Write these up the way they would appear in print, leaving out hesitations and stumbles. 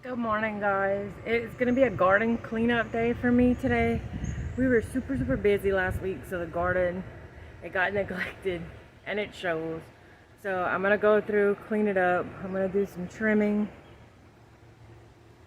Good morning, guys. It's gonna be a garden cleanup day for me today. We were super busy last week, so the garden, it got neglected and it shows. So I'm gonna go through, clean it up. I'm gonna do some trimming.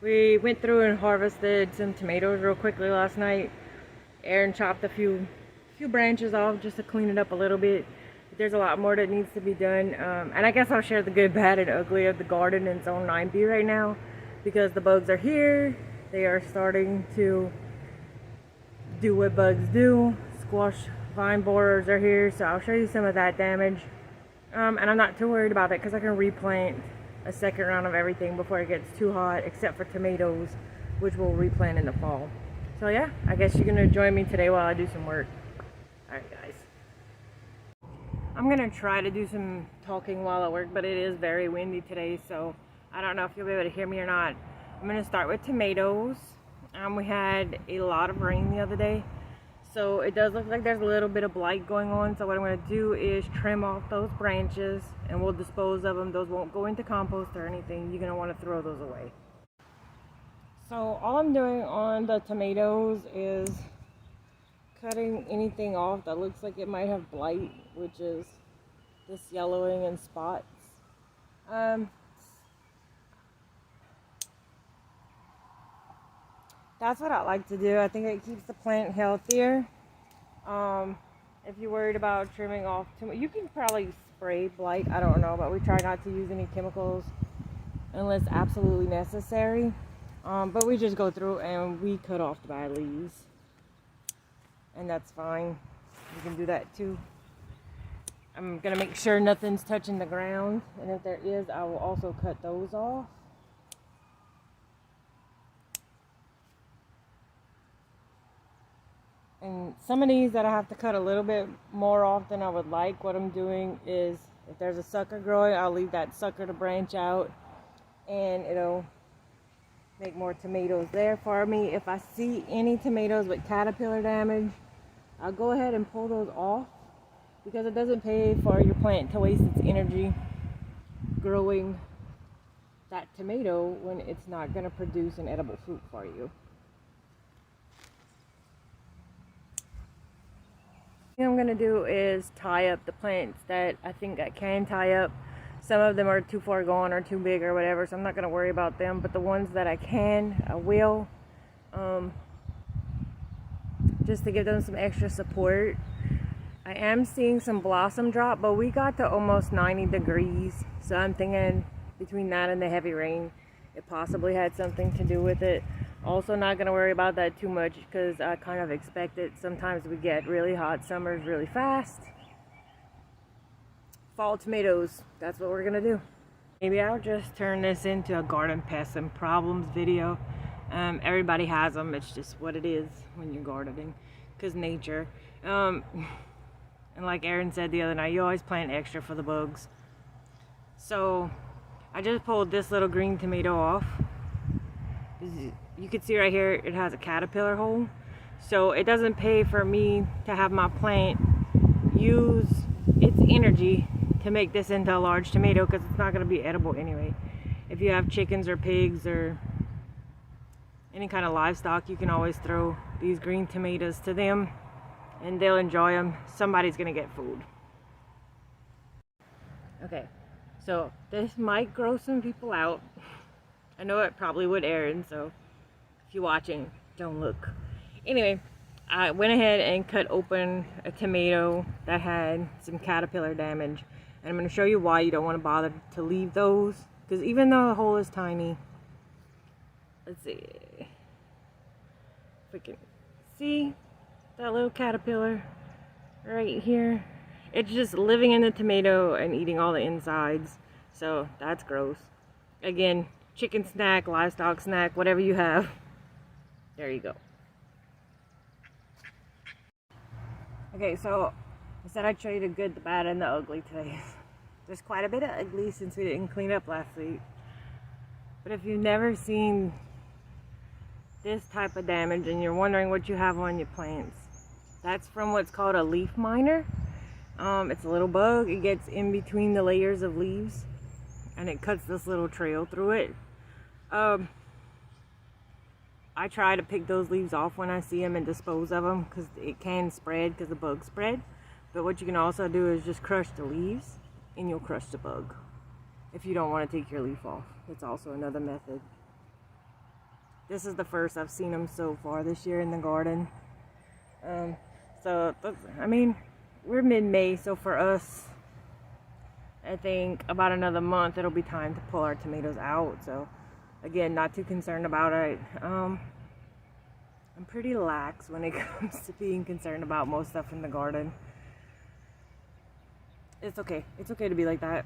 We went through and harvested some tomatoes real quickly last night. Aaron chopped a few branches off just to clean it up a little bit. But there's a lot more that needs to be done, and I guess I'll share the good, bad, and ugly of the garden in zone 9B right now. Because the bugs are here, they are starting to do what bugs do. Squash vine borers are here, so I'll show you some of that damage. And I'm not too worried about it because I can replant a second round of everything before it gets too hot, except for tomatoes, which we'll replant in the fall. So yeah, I guess you're gonna join me today while I do some work. Alright guys. I'm gonna try to do some talking while I work, but it is very windy today, so I don't know if you'll be able to hear me or not. I'm going to start with tomatoes. We had a lot of rain the other day, so it does look like there's a little bit of blight going on. So what I'm going to do is trim off those branches and we'll dispose of them. Those won't go into compost or anything. You're going to want to throw those away. So all I'm doing on the tomatoes is cutting anything off that looks like it might have blight, which is this yellowing and spots. That's what I like to do. I think it keeps the plant healthier. If you're worried about trimming off too much, you can probably spray blight. I don't know, but we try not to use any chemicals unless absolutely necessary. But we just go through and we cut off the bad leaves, and that's fine. You can do that too. I'm gonna make sure nothing's touching the ground, and if there is, I will also cut those off. And some of these that I have to cut a little bit more off than I would like, what I'm doing is, if there's a sucker growing, I'll leave that sucker to branch out, and it'll make more tomatoes there for me. If I see any tomatoes with caterpillar damage, I'll go ahead and pull those off, because it doesn't pay for your plant to waste its energy growing that tomato when it's not going to produce an edible fruit for you. What I'm going to do is tie up the plants that I think I can tie up. Some of them are too far gone or too big or whatever, so I'm not going to worry about them. But the ones that I can, I will. Just to give them some extra support. I am seeing some blossom drop, but we got to almost 90 degrees. So I'm thinking between that and the heavy rain, it possibly had something to do with it. Also not going to worry about that too much because I kind of expect it. Sometimes we get really hot summers really fast. Fall tomatoes, that's what we're going to do. Maybe I'll just turn this into a garden pests and problems video. Everybody has them, it's just what it is when you're gardening, because nature. And like Aaron said the other night, you always plant extra for the bugs. So I just pulled this little green tomato off. You can see right here it has a caterpillar hole, so it doesn't pay for me to have my plant use its energy to make this into a large tomato, because it's not going to be edible anyway. If you have chickens or pigs or any kind of livestock, you can always throw these green tomatoes to them and they'll enjoy them. Somebody's going to get food. Okay, so this might gross some people out. I know it probably would, Aaron, so if you're watching, don't look. Anyway, I went ahead and cut open a tomato that had some caterpillar damage. And I'm going to show you why you don't want to bother to leave those. Because even though the hole is tiny, let's see if we can see that little caterpillar right here. It's just living in the tomato and eating all the insides. So that's gross. Again, chicken snack, livestock snack, whatever you have. There you go. Okay, so I said I'd show you the good, the bad, and the ugly today. There's quite a bit of ugly since we didn't clean up last week. But if you've never seen this type of damage and you're wondering what you have on your plants, that's from what's called a leaf miner. It's a little bug. It gets in between the layers of leaves and it cuts this little trail through it. I try to pick those leaves off when I see them and dispose of them because it can spread because the bugs spread. But what you can also do is just crush the leaves and you'll crush the bug if you don't want to take your leaf off. It's also another method. This is the first I've seen them so far this year in the garden. I mean, we're mid-May, so for us, I think about another month it'll be time to pull our tomatoes out. So again, not too concerned about it. I'm pretty lax when it comes to being concerned about most stuff in the garden. It's okay. It's okay to be like that.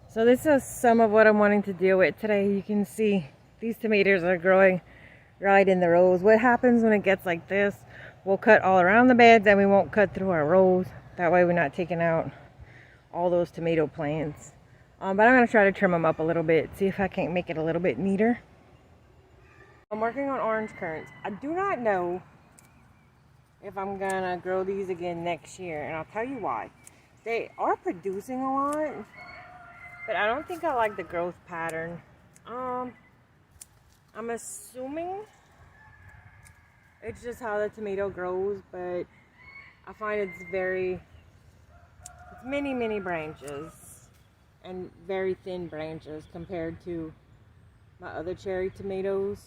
So this is some of what I'm wanting to deal with today. You can see these tomatoes are growing right in the rows. What happens when it gets like this, we'll cut all around the beds and we won't cut through our rows. That way we're not taking out all those tomato plants. But I'm going to try to trim them up a little bit, see if I can't make it a little bit neater. I'm working on orange currants. I do not know if I'm going to grow these again next year, and I'll tell you why. They are producing a lot, but I don't think I like the growth pattern. I'm assuming it's just how the tomato grows, but I find it's many branches and very thin branches compared to my other cherry tomatoes.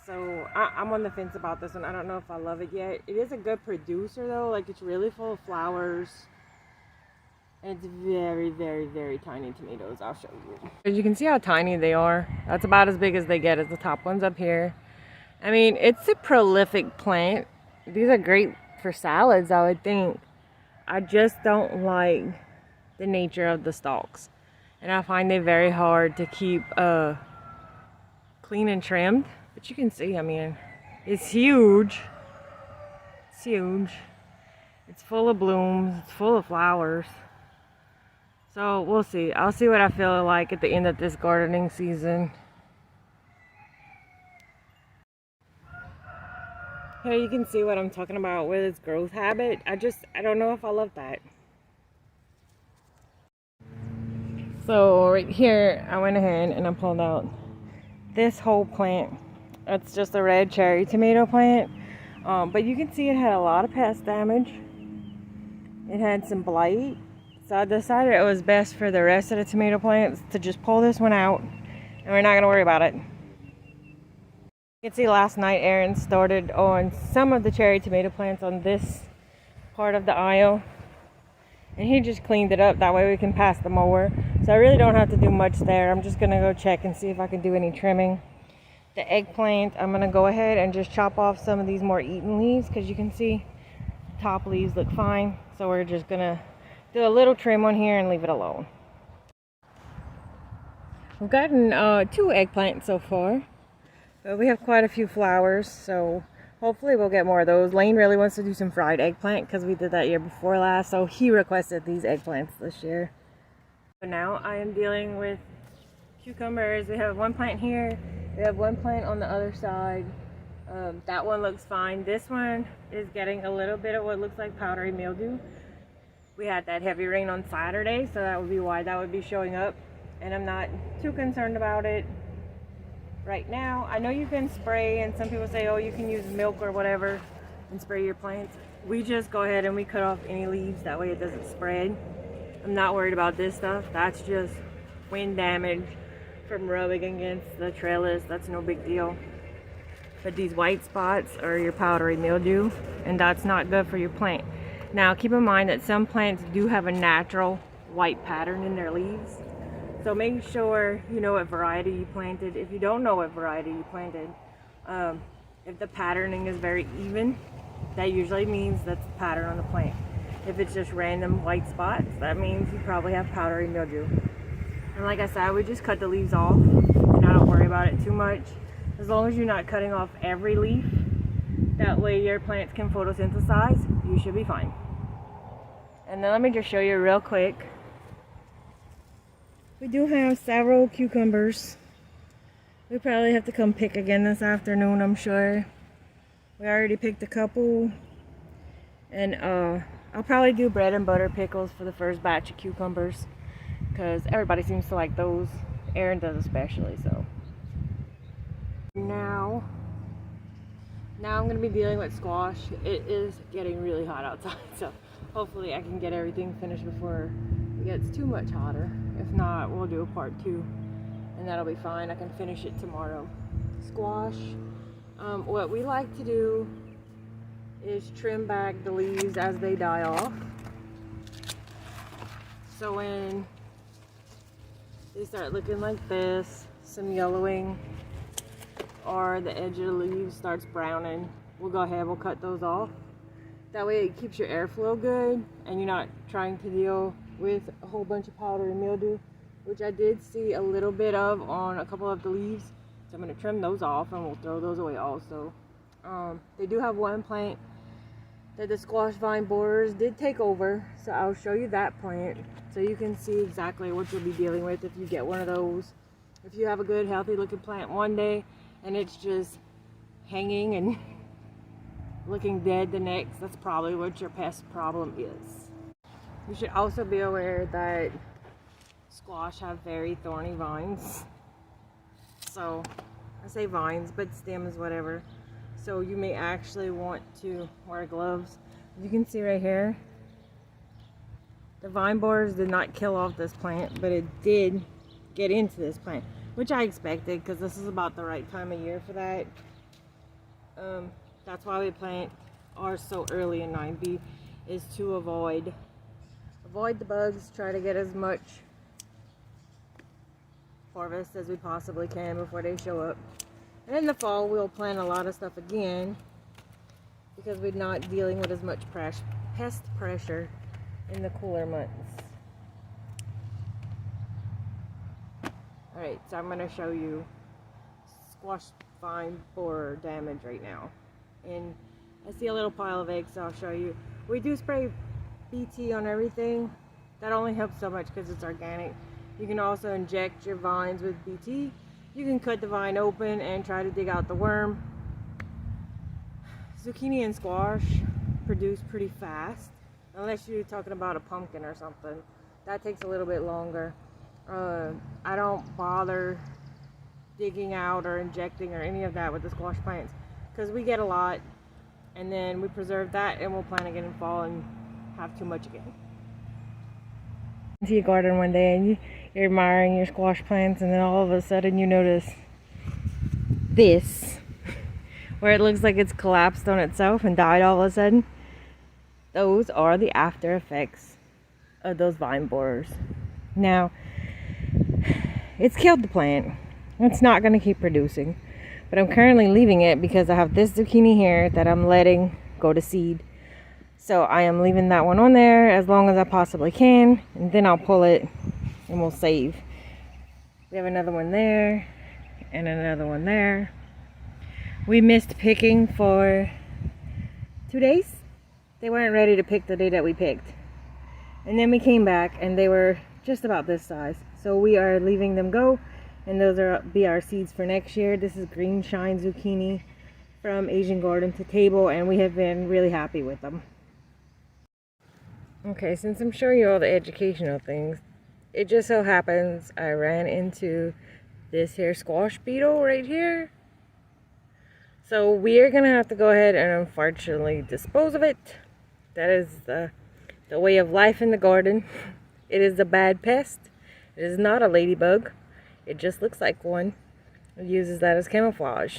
So I'm on the fence about this one. I don't know if I love it yet. It is a good producer though. Like, it's really full of flowers. And it's very tiny tomatoes. I'll show you. As you can see how tiny they are. That's about as big as they get as the top ones up here. I mean, it's a prolific plant. These are great for salads, I would think. I just don't like the nature of the stalks. And I find it very hard to keep clean and trimmed. But you can see, I mean, it's huge. It's huge. It's full of blooms. It's full of flowers. So we'll see. I'll see what I feel like at the end of this gardening season. Here you can see what I'm talking about with its growth habit. I don't know if I love that. So right here, I went ahead and I pulled out this whole plant. It's just a red cherry tomato plant. But you can see it had a lot of pest damage. It had some blight. So I decided it was best for the rest of the tomato plants to just pull this one out. And we're not going to worry about it. You can see last night Aaron started on some of the cherry tomato plants on this part of the aisle. And he just cleaned it up. That way we can pass the mower. So I really don't have to do much there. I'm just going to go check and see if I can do any trimming. The eggplant, I'm going to go ahead and just chop off some of these more eaten leaves. Because you can see the top leaves look fine. So we're just going to do a little trim on here and leave it alone. We've gotten 2 eggplants so far. But we have quite a few flowers. So hopefully we'll get more of those. Lane really wants to do some fried eggplant because we did that year before last. So he requested these eggplants this year. So now I am dealing with cucumbers. We have one plant here. We have one plant on the other side. That one looks fine. This one is getting a little bit of what looks like powdery mildew. We had that heavy rain on Saturday, so that would be why that would be showing up. And I'm not too concerned about it right now. I know you can spray, and some people say, oh, you can use milk or whatever and spray your plants. We just go ahead and we cut off any leaves, that way it doesn't spread. I'm not worried about this stuff. That's just wind damage from rubbing against the trellis. That's no big deal. But these white spots are your powdery mildew, and that's not good for your plant. Now keep in mind that some plants do have a natural white pattern in their leaves. So make sure you know what variety you planted. If you don't know what variety you planted, if the patterning is very even, that usually means that's the pattern on the plant. If it's just random white spots, that means you probably have powdery mildew. And like I said, we just cut the leaves off, and I don't worry about it too much. As long as you're not cutting off every leaf, that way your plants can photosynthesize, you should be fine. And then let me just show you real quick. We do have several cucumbers. We probably have to come pick again this afternoon, I'm sure. We already picked a couple. And I'll probably do bread and butter pickles for the first batch of cucumbers, because everybody seems to like those. Aaron does especially, so. now I'm going to be dealing with squash. It is getting really hot outside, so hopefully I can get everything finished before it gets too much hotter. If not, we'll do a part 2 and that'll be fine. I can finish it tomorrow. Squash, what we like to do is trim back the leaves as they die off. So when they start looking like this, some yellowing, or the edge of the leaves starts browning, we'll go ahead, we'll cut those off. That way it keeps your airflow good and you're not trying to deal with a whole bunch of powder and mildew, which I did see a little bit of on a couple of the leaves. So I'm going to trim those off and we'll throw those away also. They do have one plant that the squash vine borers did take over, so I'll show you that plant so you can see exactly what you'll be dealing with if you get one of those. If you have a good healthy looking plant one day and it's just hanging and looking dead the next, that's probably what your pest problem is. You should also be aware that squash have very thorny vines. So I say vines, but stems, whatever. So you may actually want to wear gloves. You can see right here, the vine borers did not kill off this plant, but it did get into this plant, which I expected because this is about the right time of year for that. That's why we plant ours so early in 9B, is to avoid the bugs, try to get as much harvest as we possibly can before they show up. And in the fall we'll plant a lot of stuff again because we're not dealing with as much pest pressure in the cooler months. Alright, so I'm going to show you squash vine borer damage right now. And I see a little pile of eggs, so I'll show you. We do spray BT on everything. That only helps so much because it's organic. You can also inject your vines with BT. You can cut the vine open and try to dig out the worm. Zucchini and squash produce pretty fast, unless you're talking about a pumpkin or something. That takes a little bit longer. I don't bother digging out or injecting or any of that with the squash plants because we get a lot and then we preserve that and we'll plant again in fall and have too much again. Into your garden one day and you're admiring your squash plants, and then all of a sudden you notice this, where it looks like it's collapsed on itself and died all of a sudden. Those are the after effects of those vine borers. Now, it's killed the plant. It's not going to keep producing, but I'm currently leaving it because I have this zucchini here that I'm letting go to seed. So I am leaving that one on there as long as I possibly can, and then I'll pull it and we'll save. We have another one there and another one there. We missed picking for 2 days. They weren't ready to pick the day that we picked. And then we came back and they were just about this size. So we are leaving them go, and those are be our seeds for next year. This is green shine zucchini from Asian Garden to Table, and we have been really happy with them. Okay, since I'm showing you all the educational things, it just so happens I ran into this here squash beetle right here. So we are going to have to go ahead and unfortunately dispose of it. That is the way of life in the garden. It is a bad pest. It is not a ladybug. It just looks like one. It uses that as camouflage.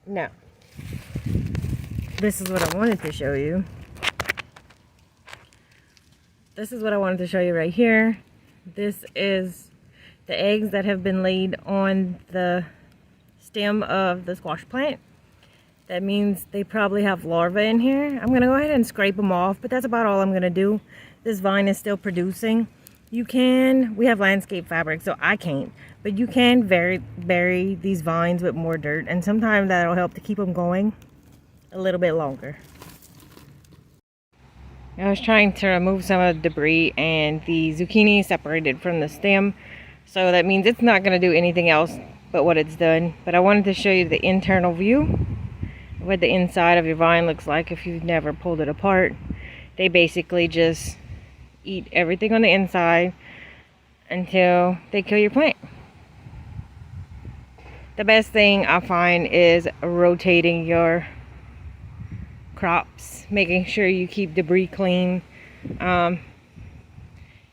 Now, this is what I wanted to show you. This is what I wanted to show you right here. This is the eggs that have been laid on the stem of the squash plant. That means they probably have larvae in here. I'm going to go ahead and scrape them off, but that's about all I'm going to do. This vine is still producing. You can, we have landscape fabric, so I can't, but you can bury these vines with more dirt, and sometimes that'll help to keep them going a little bit longer. I was trying to remove some of the debris, and the zucchini separated from the stem, so that means it's not going to do anything else but what it's done. But I wanted to show you the internal view, what the inside of your vine looks like if you've never pulled it apart. They basically just eat everything on the inside until they kill your plant. the best thing I find is rotating your crops, making sure you keep debris clean.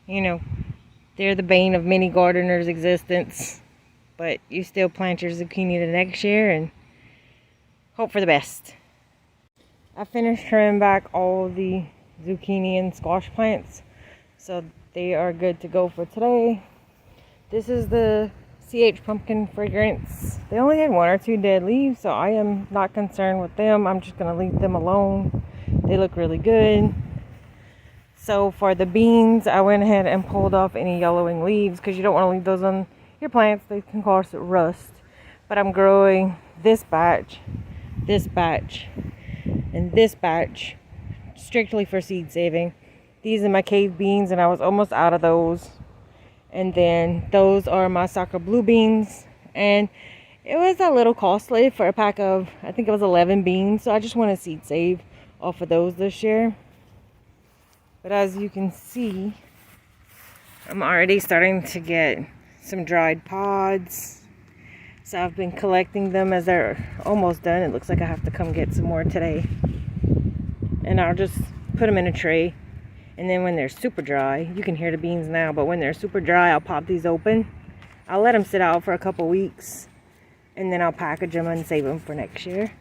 You know, they're the bane of many gardeners' existence, but you still plant your zucchini the next year and hope for the best. I finished trimming back all the zucchini and squash plants, so they are good to go for today. This is the CH pumpkin fragrance. They only had 1 or 2 dead leaves, so I am not concerned with them. I'm just going to leave them alone. They look really good. So for the beans, I went ahead and pulled off any yellowing leaves because you don't want to leave those on your plants. They can cause rust. But I'm growing this batch, and this batch strictly for seed saving. These are my cave beans, and I was almost out of those. And then those are my soccer blue beans, and it was a little costly for a pack of, I think it was 11 beans, so I just want to seed save off of those this year. But as you can see, I'm already starting to get some dried pods, so I've been collecting them as they're almost done. It looks like I have to come get some more today, and I'll just put them in a tray. And then when they're super dry, you can hear the beans now, but when they're super dry, I'll pop these open. I'll let them sit out for a couple weeks, and then I'll package them and save them for next year.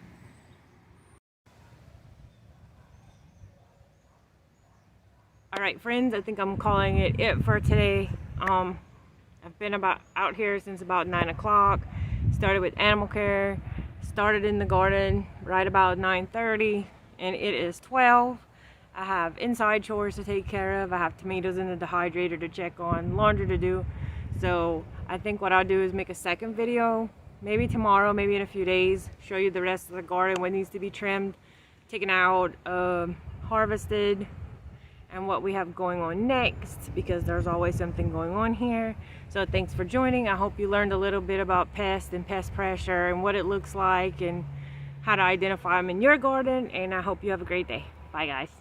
Alright friends, I think I'm calling it for today. I've been out here since about 9 o'clock. Started with animal care, started in the garden right about 9:30, and it is 12. I have inside chores to take care of. I have tomatoes in the dehydrator to check on, laundry to do. So I think what I'll do is make a second video, maybe tomorrow, maybe in a few days, show you the rest of the garden, what needs to be trimmed, taken out, harvested, and what we have going on next, because there's always something going on here. So thanks for joining. I hope you learned a little bit about pests and pest pressure and what it looks like and how to identify them in your garden, and I hope you have a great day. Bye guys.